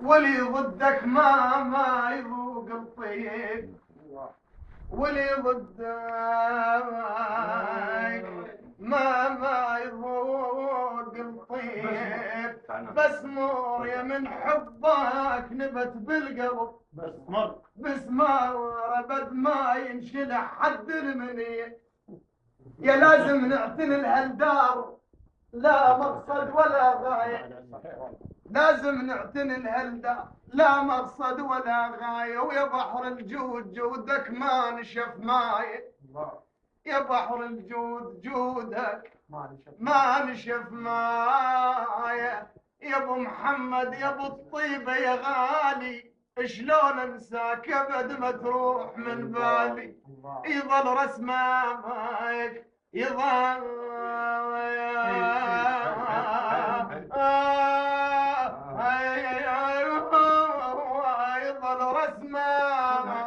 ولي ضدك ما يذوق الطيب، ولي ضدك ما يذوق الطيب. بس نور يا من حبك نبت بالقلب، بس ما ربد ما ينشلح حد المني. يا لازم نعتني لهالدار لا مقصد ولا غاية، لازم نعتني لهالدار لا مقصد ولا غاية. ويا بحر الجود جودك ما نشف ماي، يا بحر الجود جودك ما نشف ماي. يا ابو محمد يا ابو الطيبة يا غالي، شلون انساك ابد ما تروح من بالي. يظل رسمك يظل يظل رسمك